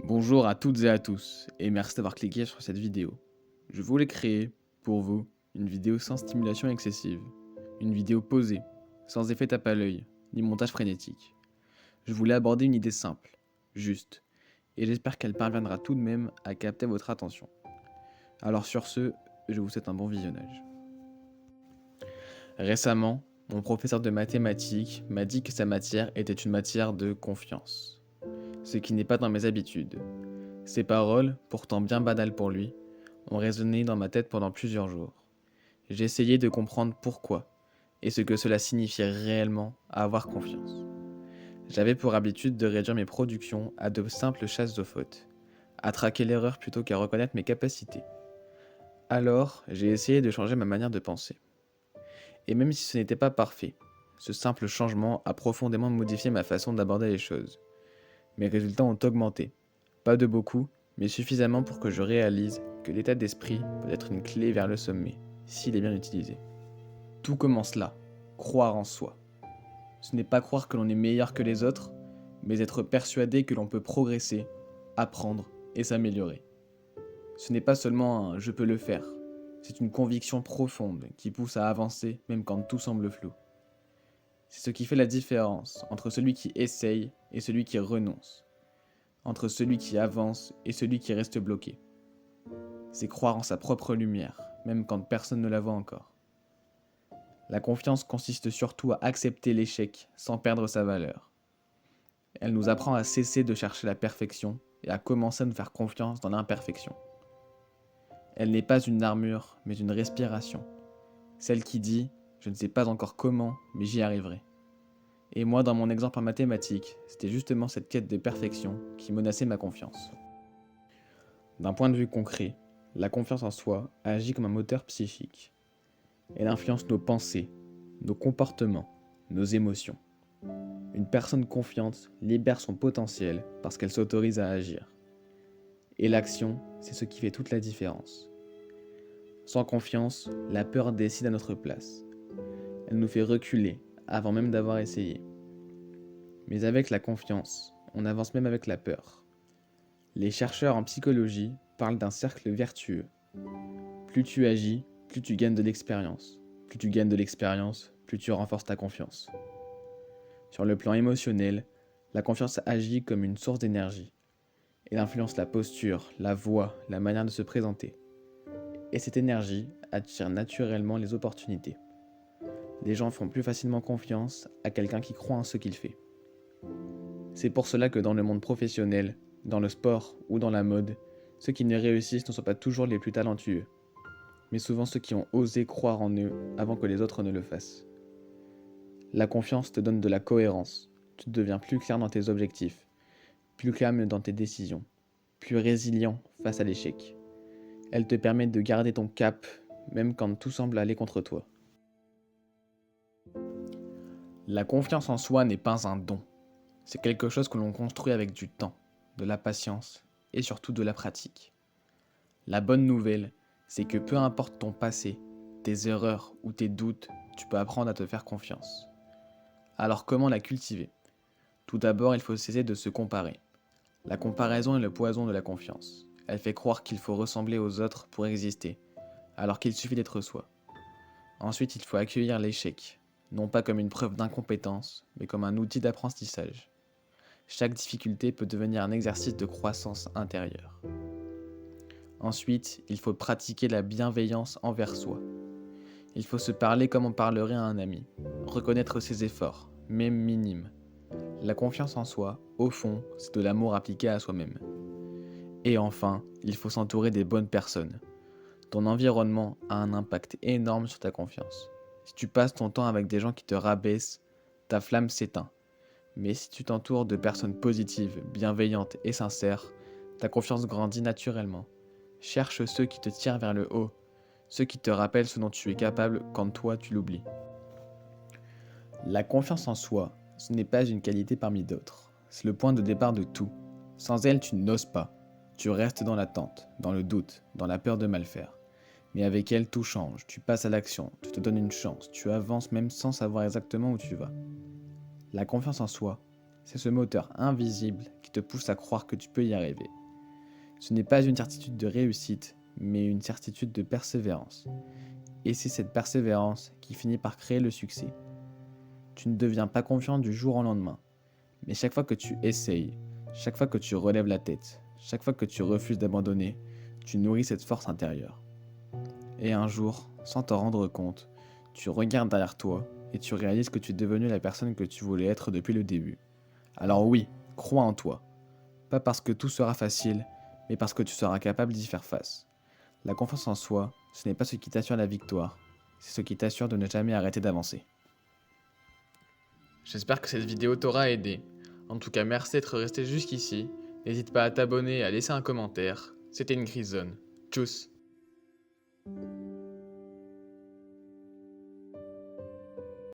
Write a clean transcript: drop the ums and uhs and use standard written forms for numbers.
Bonjour à toutes et à tous, et merci d'avoir cliqué sur cette vidéo. Je voulais créer, pour vous, une vidéo sans stimulation excessive. Une vidéo posée, sans effet tape à l'œil, ni montage frénétique. Je voulais aborder une idée simple, juste, et j'espère qu'elle parviendra tout de même à capter votre attention. Alors sur ce, je vous souhaite un bon visionnage. Récemment, mon professeur de mathématiques m'a dit que sa matière était une matière de confiance. Ce qui n'est pas dans mes habitudes. Ces paroles, pourtant bien banales pour lui, ont résonné dans ma tête pendant plusieurs jours. J'ai essayé de comprendre pourquoi et ce que cela signifiait réellement avoir confiance. J'avais pour habitude de réduire mes productions à de simples chasses aux fautes, à traquer l'erreur plutôt qu'à reconnaître mes capacités. Alors, j'ai essayé de changer ma manière de penser. Et même si ce n'était pas parfait, ce simple changement a profondément modifié ma façon d'aborder les choses. Mes résultats ont augmenté. Pas de beaucoup, mais suffisamment pour que je réalise que l'état d'esprit peut être une clé vers le sommet, s'il est bien utilisé. Tout commence là, croire en soi. Ce n'est pas croire que l'on est meilleur que les autres, mais être persuadé que l'on peut progresser, apprendre et s'améliorer. Ce n'est pas seulement un « je peux le faire », c'est une conviction profonde qui pousse à avancer même quand tout semble flou. C'est ce qui fait la différence entre celui qui essaye et celui qui renonce, entre celui qui avance et celui qui reste bloqué. C'est croire en sa propre lumière, même quand personne ne la voit encore. La confiance consiste surtout à accepter l'échec sans perdre sa valeur. Elle nous apprend à cesser de chercher la perfection et à commencer à nous faire confiance dans l'imperfection. Elle n'est pas une armure, mais une respiration. Celle qui dit « je ne sais pas encore comment, mais j'y arriverai ». Et moi, dans mon exemple en mathématiques, c'était justement cette quête de perfection qui menaçait ma confiance. D'un point de vue concret, la confiance en soi agit comme un moteur psychique. Elle influence nos pensées, nos comportements, nos émotions. Une personne confiante libère son potentiel parce qu'elle s'autorise à agir. Et l'action, c'est ce qui fait toute la différence. Sans confiance, la peur décide à notre place. Elle nous fait reculer avant même d'avoir essayé. Mais avec la confiance, on avance même avec la peur. Les chercheurs en psychologie parlent d'un cercle vertueux. Plus tu agis, plus tu gagnes de l'expérience. Plus tu gagnes de l'expérience, plus tu renforces ta confiance. Sur le plan émotionnel, la confiance agit comme une source d'énergie. Elle influence la posture, la voix, la manière de se présenter. Et cette énergie attire naturellement les opportunités. Les gens font plus facilement confiance à quelqu'un qui croit en ce qu'il fait. C'est pour cela que dans le monde professionnel, dans le sport ou dans la mode, ceux qui ne réussissent ne sont pas toujours les plus talentueux, mais souvent ceux qui ont osé croire en eux avant que les autres ne le fassent. La confiance te donne de la cohérence, tu deviens plus clair dans tes objectifs, plus calme dans tes décisions, plus résilient face à l'échec. Elle te permet de garder ton cap, même quand tout semble aller contre toi. La confiance en soi n'est pas un don, c'est quelque chose que l'on construit avec du temps, de la patience et surtout de la pratique. La bonne nouvelle, c'est que peu importe ton passé, tes erreurs ou tes doutes, tu peux apprendre à te faire confiance. Alors comment la cultiver ? Tout d'abord, il faut cesser de se comparer. La comparaison est le poison de la confiance. Elle fait croire qu'il faut ressembler aux autres pour exister, alors qu'il suffit d'être soi. Ensuite, il faut accueillir l'échec, non pas comme une preuve d'incompétence, mais comme un outil d'apprentissage. Chaque difficulté peut devenir un exercice de croissance intérieure. Ensuite, il faut pratiquer la bienveillance envers soi. Il faut se parler comme on parlerait à un ami, reconnaître ses efforts, même minimes. La confiance en soi, au fond, c'est de l'amour appliqué à soi-même. Et enfin, il faut s'entourer des bonnes personnes. Ton environnement a un impact énorme sur ta confiance. Si tu passes ton temps avec des gens qui te rabaissent, ta flamme s'éteint. Mais si tu t'entoures de personnes positives, bienveillantes et sincères, ta confiance grandit naturellement. Cherche ceux qui te tirent vers le haut, ceux qui te rappellent ce dont tu es capable quand toi tu l'oublies. La confiance en soi, ce n'est pas une qualité parmi d'autres. C'est le point de départ de tout. Sans elle, tu n'oses pas. Tu restes dans l'attente, dans le doute, dans la peur de mal faire. Mais avec elle, tout change. Tu passes à l'action, tu te donnes une chance, tu avances même sans savoir exactement où tu vas. La confiance en soi, C'est ce moteur invisible qui te pousse à croire que tu peux y arriver. Ce n'est pas une certitude de réussite, mais une certitude de persévérance. Et c'est cette persévérance qui finit par créer le succès. Tu ne deviens pas confiant du jour au lendemain, mais chaque fois que tu essayes, chaque fois que tu relèves la tête, chaque fois que tu refuses d'abandonner, tu nourris cette force intérieure. Et un jour, sans t'en rendre compte, tu regardes derrière toi et tu réalises que tu es devenu la personne que tu voulais être depuis le début. Alors oui, crois en toi. Pas parce que tout sera facile, mais parce que tu seras capable d'y faire face. La confiance en soi, ce n'est pas ce qui t'assure la victoire, c'est ce qui t'assure de ne jamais arrêter d'avancer. J'espère que cette vidéo t'aura aidé. En tout cas, merci d'être resté jusqu'ici. N'hésite pas à t'abonner et à laisser un commentaire. C'était une Grise Zone. Tchuss!